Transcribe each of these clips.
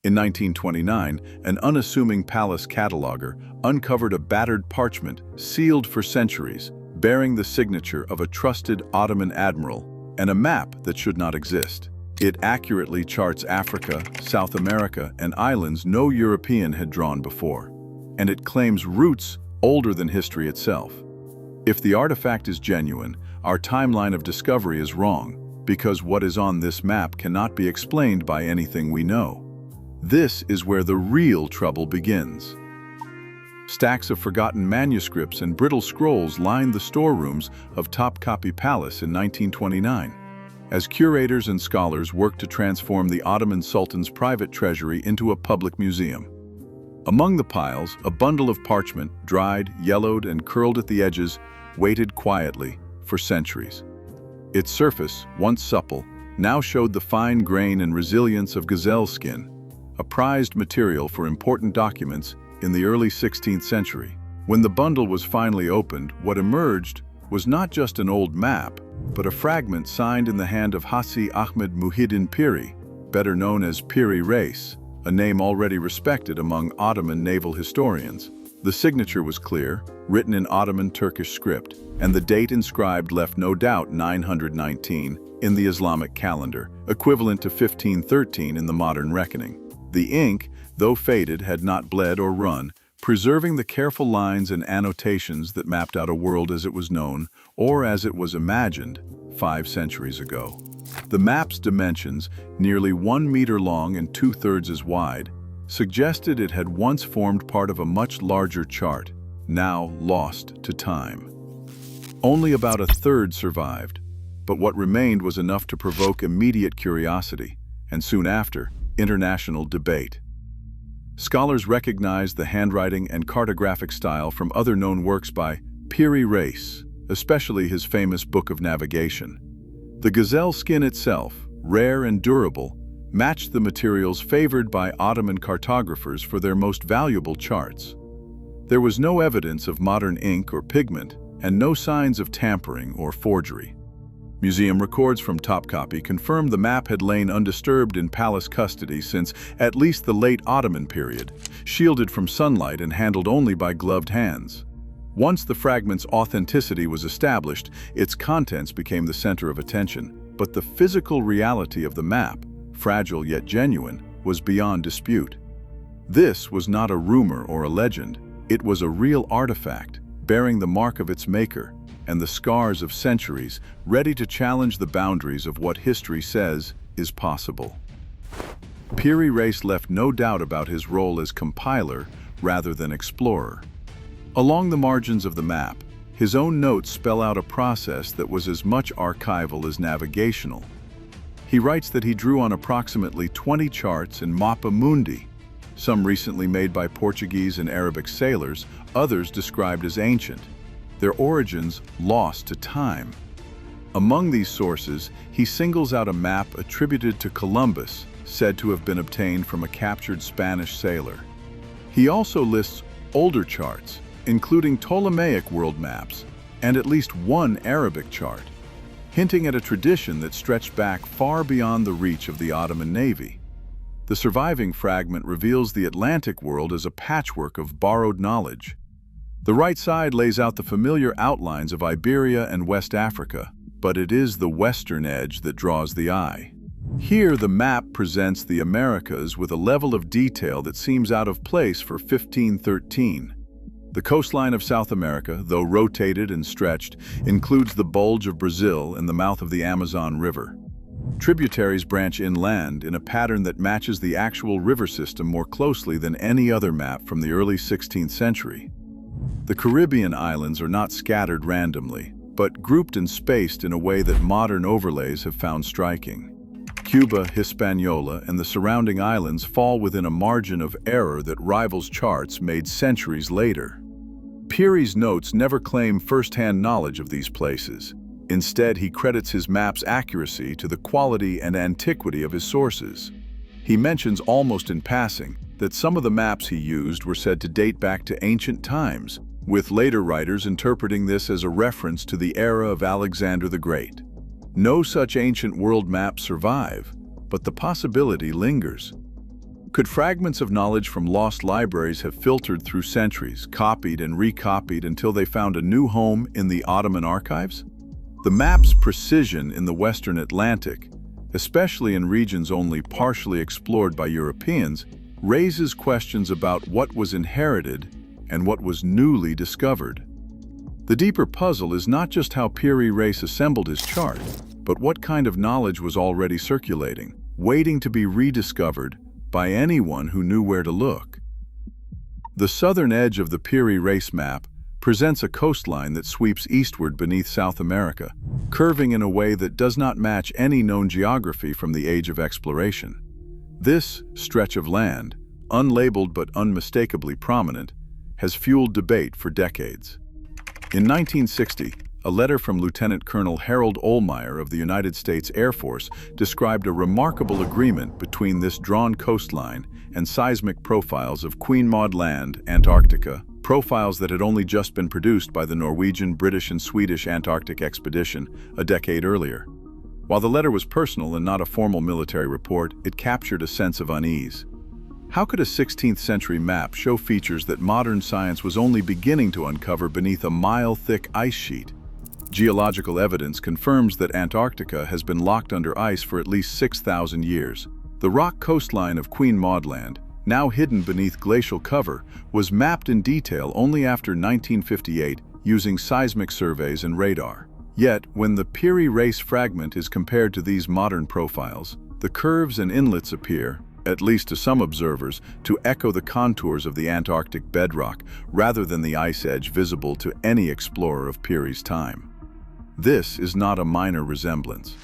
In 1929, an unassuming palace cataloger uncovered a battered parchment sealed for centuries, bearing the signature of a trusted Ottoman admiral and a map that should not exist. It accurately charts Africa, South America, and islands no European had drawn before, and it claims roots older than history itself. If the artifact is genuine, our timeline of discovery is wrong, because what is on this map cannot be explained by anything we know. This is where the real trouble begins. Stacks of forgotten manuscripts and brittle scrolls lined the storerooms of Topkapi Palace in 1929, as curators and scholars worked to transform the Ottoman Sultan's private treasury into a public museum. Among the piles, a bundle of parchment, dried, yellowed, and curled at the edges, waited quietly for centuries. Its surface, once supple, now showed the fine grain and resilience of gazelle skin, a prized material for important documents in the early 16th century. When the bundle was finally opened, what emerged was not just an old map, but a fragment signed in the hand of Hassi Ahmed Muhyiddin Piri, better known as Piri Reis, a name already respected among Ottoman naval historians. The signature was clear, written in Ottoman Turkish script, and the date inscribed left no doubt 919 in the Islamic calendar, equivalent to 1513 in the modern reckoning. The ink, though faded, had not bled or run, preserving the careful lines and annotations that mapped out a world as it was known, or as it was imagined, 5 centuries ago. The map's dimensions, nearly 1 meter long and 2/3 as wide, suggested it had once formed part of a much larger chart, now lost to time. Only about a third survived, but what remained was enough to provoke immediate curiosity, and soon after, international debate. Scholars recognized the handwriting and cartographic style from other known works by Piri Reis, especially his famous Book of Navigation. The gazelle skin itself, rare and durable, matched the materials favored by Ottoman cartographers for their most valuable charts. There was no evidence of modern ink or pigment, and no signs of tampering or forgery. Museum records from Topkapi confirmed the map had lain undisturbed in palace custody since at least the late Ottoman period, shielded from sunlight and handled only by gloved hands. Once the fragment's authenticity was established, its contents became the center of attention, but the physical reality of the map, fragile yet genuine, was beyond dispute. This was not a rumor or a legend, it was a real artifact, bearing the mark of its maker, and the scars of centuries, ready to challenge the boundaries of what history says is possible. Piri Reis left no doubt about his role as compiler rather than explorer. Along the margins of the map, his own notes spell out a process that was as much archival as navigational. He writes that he drew on approximately 20 charts in Mappa Mundi, some recently made by Portuguese and Arabic sailors, others described as ancient, their origins lost to time. Among these sources, he singles out a map attributed to Columbus, said to have been obtained from a captured Spanish sailor. He also lists older charts, including Ptolemaic world maps, and at least one Arabic chart, hinting at a tradition that stretched back far beyond the reach of the Ottoman Navy. The surviving fragment reveals the Atlantic world as a patchwork of borrowed knowledge. The right side lays out the familiar outlines of Iberia and West Africa, but it is the western edge that draws the eye. Here, the map presents the Americas with a level of detail that seems out of place for 1513. The coastline of South America, though rotated and stretched, includes the bulge of Brazil and the mouth of the Amazon River. Tributaries branch inland in a pattern that matches the actual river system more closely than any other map from the early 16th century. The Caribbean islands are not scattered randomly, but grouped and spaced in a way that modern overlays have found striking. Cuba, Hispaniola, and the surrounding islands fall within a margin of error that rivals charts made centuries later. Piri's notes never claim first-hand knowledge of these places. Instead, he credits his map's accuracy to the quality and antiquity of his sources. He mentions almost in passing that some of the maps he used were said to date back to ancient times, with later writers interpreting this as a reference to the era of Alexander the Great. No such ancient world maps survive, but the possibility lingers. Could fragments of knowledge from lost libraries have filtered through centuries, copied and recopied until they found a new home in the Ottoman archives? The map's precision in the Western Atlantic, especially in regions only partially explored by Europeans, raises questions about what was inherited and what was newly discovered. The deeper puzzle is not just how Piri Reis assembled his chart, but what kind of knowledge was already circulating, waiting to be rediscovered by anyone who knew where to look. The southern edge of the Piri Reis map presents a coastline that sweeps eastward beneath South America, curving in a way that does not match any known geography from the age of exploration. This stretch of land, unlabeled but unmistakably prominent, has fueled debate for decades. In 1960, a letter from Lieutenant Colonel Harold Ohlmeyer of the United States Air Force described a remarkable agreement between this drawn coastline and seismic profiles of Queen Maud Land, Antarctica, profiles that had only just been produced by the Norwegian, British, and Swedish Antarctic expedition a decade earlier. While the letter was personal and not a formal military report, it captured a sense of unease. How could a 16th-century map show features that modern science was only beginning to uncover beneath a mile-thick ice sheet? Geological evidence confirms that Antarctica has been locked under ice for at least 6,000 years. The rock coastline of Queen Maud Land, now hidden beneath glacial cover, was mapped in detail only after 1958 using seismic surveys and radar. Yet, when the Piri Reis fragment is compared to these modern profiles, the curves and inlets appear, at least to some observers, to echo the contours of the Antarctic bedrock rather than the ice edge visible to any explorer of Piri's time. This is not a minor resemblance.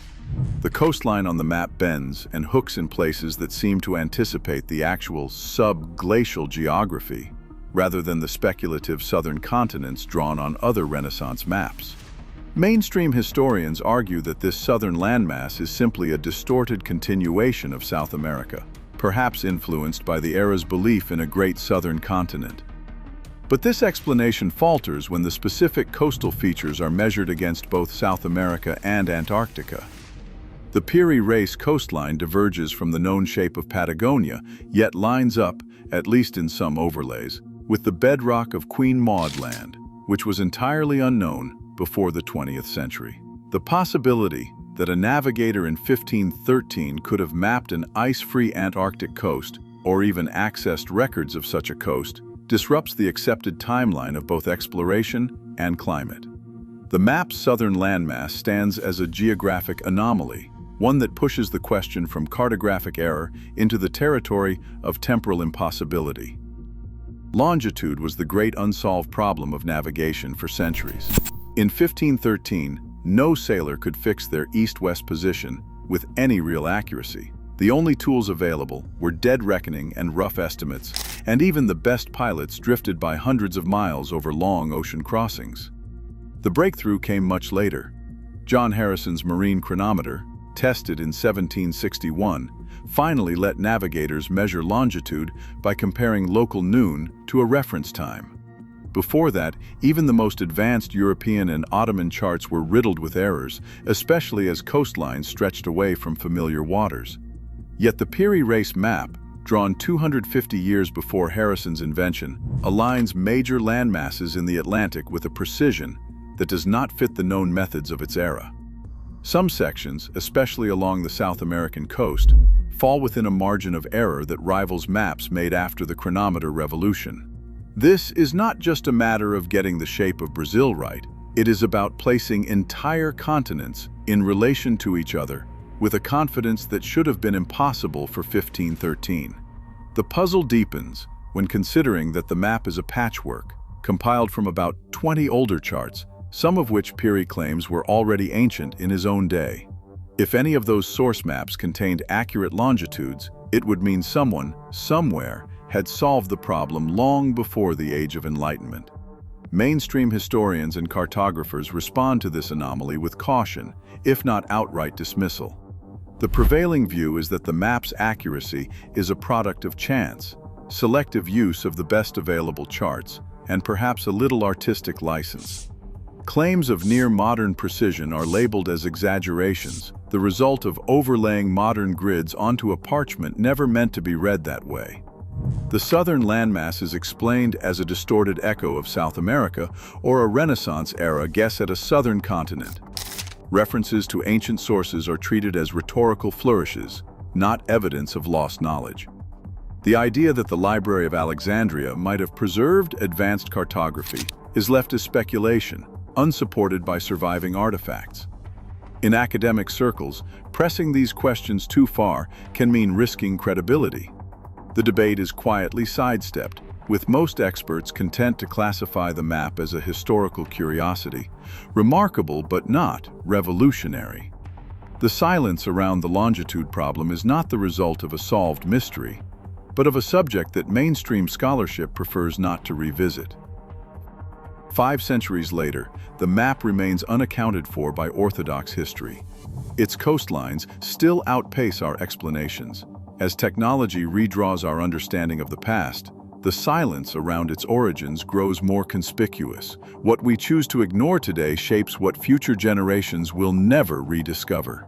The coastline on the map bends and hooks in places that seem to anticipate the actual sub-glacial geography, rather than the speculative southern continents drawn on other Renaissance maps. Mainstream historians argue that this southern landmass is simply a distorted continuation of South America, perhaps influenced by the era's belief in a great southern continent. But this explanation falters when the specific coastal features are measured against both South America and Antarctica. The Piri Reis coastline diverges from the known shape of Patagonia, yet lines up, at least in some overlays, with the bedrock of Queen Maud Land, which was entirely unknown before the 20th century. The possibility that a navigator in 1513 could have mapped an ice-free Antarctic coast, or even accessed records of such a coast, disrupts the accepted timeline of both exploration and climate. The map's southern landmass stands as a geographic anomaly, one that pushes the question from cartographic error into the territory of temporal impossibility. Longitude was the great unsolved problem of navigation for centuries. In 1513, no sailor could fix their east-west position with any real accuracy. The only tools available were dead reckoning and rough estimates, and even the best pilots drifted by hundreds of miles over long ocean crossings. The breakthrough came much later. John Harrison's marine chronometer, tested in 1761, finally let navigators measure longitude by comparing local noon to a reference time. Before that, even the most advanced European and Ottoman charts were riddled with errors, especially as coastlines stretched away from familiar waters. Yet the Piri Reis map, drawn 250 years before Harrison's invention, aligns major landmasses in the Atlantic with a precision that does not fit the known methods of its era. Some sections, especially along the South American coast, fall within a margin of error that rivals maps made after the chronometer revolution. This is not just a matter of getting the shape of Brazil right, it is about placing entire continents in relation to each other with a confidence that should have been impossible for 1513. The puzzle deepens when considering that the map is a patchwork, compiled from about 20 older charts, some of which Piri claims were already ancient in his own day. If any of those source maps contained accurate longitudes, it would mean someone, somewhere, had solved the problem long before the Age of Enlightenment. Mainstream historians and cartographers respond to this anomaly with caution, if not outright dismissal. The prevailing view is that the map's accuracy is a product of chance, selective use of the best available charts, and perhaps a little artistic license. Claims of near-modern precision are labeled as exaggerations, the result of overlaying modern grids onto a parchment never meant to be read that way. The southern landmass is explained as a distorted echo of South America or a Renaissance-era guess at a southern continent. References to ancient sources are treated as rhetorical flourishes, not evidence of lost knowledge. The idea that the Library of Alexandria might have preserved advanced cartography is left as speculation, unsupported by surviving artifacts. In academic circles, pressing these questions too far can mean risking credibility. The debate is quietly sidestepped, with most experts content to classify the map as a historical curiosity, remarkable but not revolutionary. The silence around the longitude problem is not the result of a solved mystery, but of a subject that mainstream scholarship prefers not to revisit. 5 centuries later, the map remains unaccounted for by orthodox history. Its coastlines still outpace our explanations. As technology redraws our understanding of the past, the silence around its origins grows more conspicuous. What we choose to ignore today shapes what future generations will never rediscover.